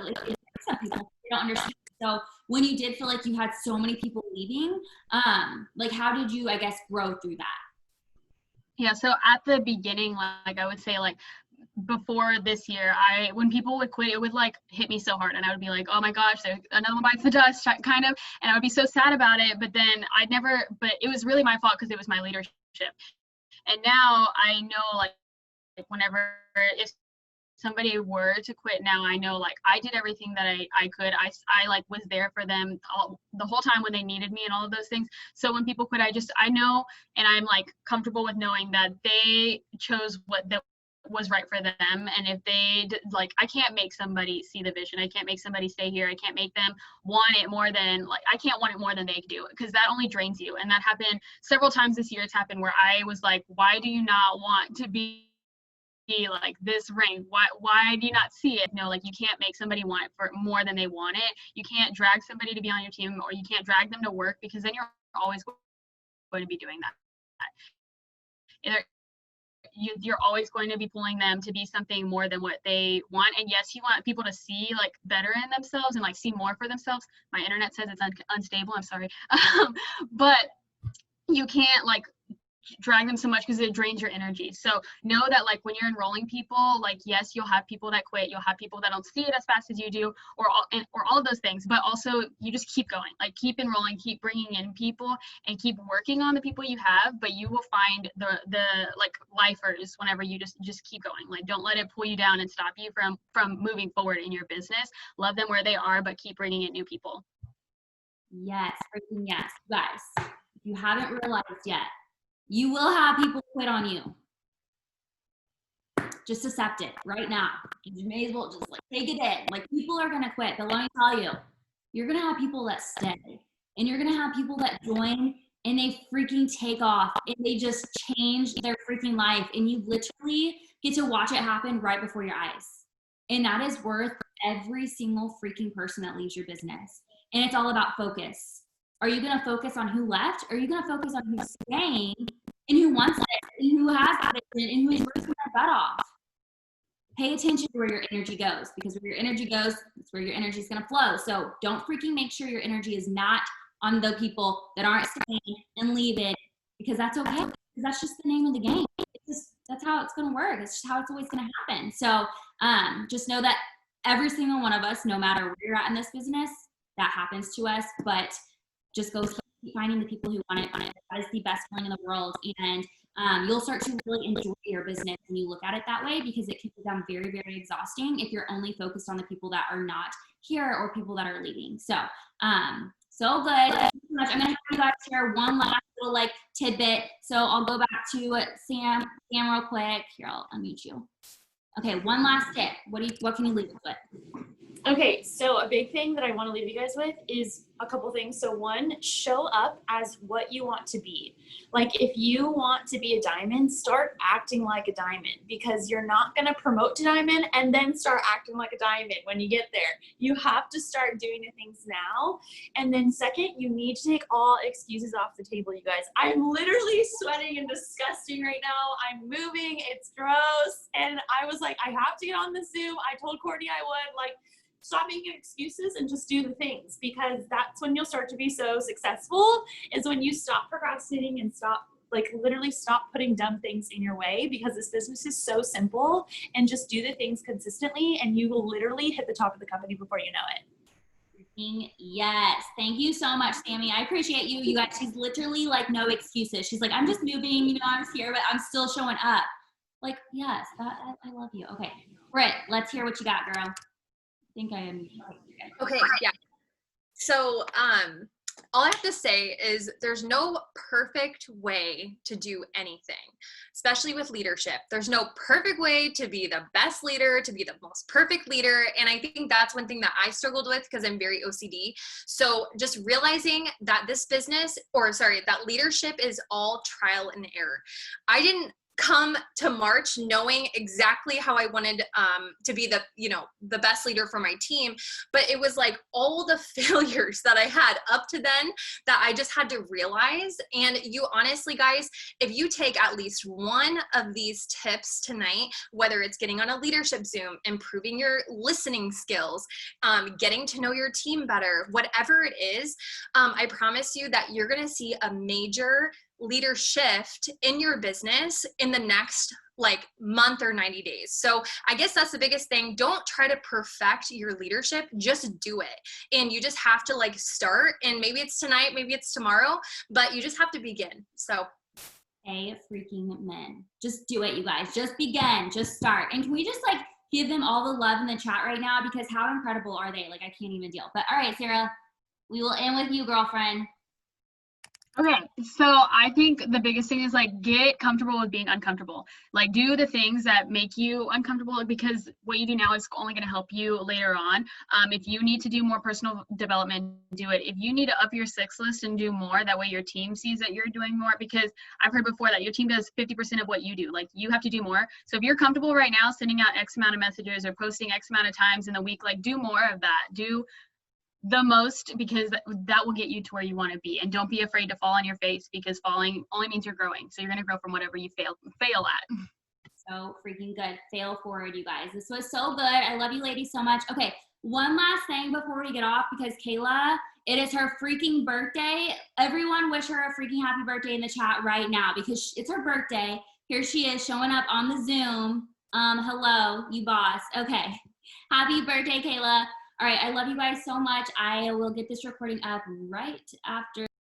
some people they don't understand. So when you did feel like you had so many people leaving, like, how did you, I guess, grow through that? Yeah, so at the beginning, like I would say, like before this year, when people would quit, it would like hit me so hard, and I would be like, oh my gosh, there's another one bites the dust, kind of, and I would be so sad about it. But then but it was really my fault because it was my leadership. And now I know, like whenever if somebody were to quit, now I know like I did everything that I could. I like was there for them the whole time when they needed me and all of those things. So when people quit, I know, and I'm like comfortable with knowing that they chose what that was right for them. And if they like, I can't make somebody see the vision. I can't make somebody stay here. I can't make them want it more than like, I can't want it more than they do, because that only drains you. And that happened several times this year. It's happened where I was like, why do you not want to be like this ring? Why do you not see it? No, like you can't make somebody want it for more than they want it. You can't drag somebody to be on your team, or you can't drag them to work, because then you're always going to be doing that. Either you're always going to be pulling them to be something more than what they want. And yes, you want people to see like better in themselves and like see more for themselves. My internet says it's unstable, I'm sorry. But you can't like drag them so much because it drains your energy. So know that like when you're enrolling people, like yes, you'll have people that quit, you'll have people that don't see it as fast as you do, or all of those things, but also you just keep going, like keep enrolling, keep bringing in people, and keep working on the people you have. But you will find the like lifers whenever you just keep going. Like don't let it pull you down and stop you from moving forward in your business. Love them where they are, but keep bringing in new people. Yes, freaking yes. You guys, if you haven't realized yet, you will have people quit on you. Just accept it right now. You may as well just like take it in. Like people are gonna quit, but let me tell you, you're gonna have people that stay, and you're gonna have people that join and they freaking take off and they just change their freaking life, and you literally get to watch it happen right before your eyes. And that is worth every single freaking person that leaves your business. And it's all about focus. Are you going to focus on who left? Or are you going to focus on who's staying and who wants it and who has the vision and who is working their butt off? Pay attention to where your energy goes, because where your energy goes, that's where your energy is going to flow. So don't freaking make sure your energy is not on the people that aren't staying and leaving, because that's okay. Because that's just the name of the game. That's how it's going to work. It's just how it's always going to happen. So just know that every single one of us, no matter where you're at in this business, that happens to us. But just go keep finding the people who want it. That is the best feeling in the world. And you'll start to really enjoy your business when you look at it that way, because it can become very, very exhausting if you're only focused on the people that are not here or people that are leaving. So, so good. Thank you so much. I'm going to have you guys share one last little like tidbit. So I'll go back to Sam real quick. Here, I'll unmute you. Okay, one last tip. What can you leave us with? Okay, so a big thing that I want to leave you guys with is a couple things. So one, show up as what you want to be. Like if you want to be a diamond, start acting like a diamond, because you're not going to promote to diamond and then start acting like a diamond when you get there. You have to start doing the things now. And then second, you need to take all excuses off the table, you guys. I'm literally sweating and disgusting right now. I'm moving. It's gross. And I was like, I have to get on the Zoom. I told Courtney I would. Like, stop making excuses and just do the things, because that's when you'll start to be so successful, is when you stop procrastinating and literally stop putting dumb things in your way, because this business is so simple, and just do the things consistently and you will literally hit the top of the company before you know it. Yes. Thank you so much, Sammy. I appreciate you. You guys, she's literally like no excuses. She's like, I'm just moving, I'm here, but I'm still showing up. Like, yes, I love you. Okay. Britt, let's hear what you got, girl. I think I am. Okay, yeah. So all I have to say is there's no perfect way to do anything, especially with leadership. There's no perfect way to be the best leader, to be the most perfect leader. And I think that's one thing that I struggled with because I'm very OCD. So just realizing that that leadership is all trial and error. I didn't come to March knowing exactly how I wanted to be the best leader for my team, but it was like all the failures that I had up to then that I just had to realize. And you honestly, guys, if you take at least one of these tips tonight, whether it's getting on a leadership Zoom, improving your listening skills, getting to know your team better, whatever it is, I promise you that you're going to see a major leader shift in your business in the next month or 90 days. So I guess that's the biggest thing. Don't try to perfect your leadership, just do it. And you just have to start, and maybe it's tonight, maybe it's tomorrow, but you just have to begin. So freaking men, just do it, you guys. Just begin, just start. And can we just give them all the love in the chat right now, because how incredible are they? I can't even deal. But all right, Sarah, we will end with you, girlfriend. Okay, so I think the biggest thing is get comfortable with being uncomfortable. Do the things that make you uncomfortable, because what you do now is only going to help you later on. If you need to do more personal development, do it. If you need to up your 6 list and do more, that way your team sees that you're doing more, because I've heard before that your team does 50% of what you do. You have to do more. So if you're comfortable right now sending out X amount of messages or posting X amount of times in the week, do more of that. Do the most, because that will get you to where you want to be. And don't be afraid to fall on your face, because falling only means you're growing. So you're going to grow from whatever you fail at. So freaking good. Fail forward, you guys. This was so good. I love you ladies so much. Okay, one last thing before we get off, because Kayla, it is her freaking birthday. Everyone wish her a freaking happy birthday in the chat right now, because it's her birthday. Here she is showing up on the Zoom. Hello, you boss. Okay. Happy birthday, Kayla. All right, I love you guys so much. I will get this recording up right after.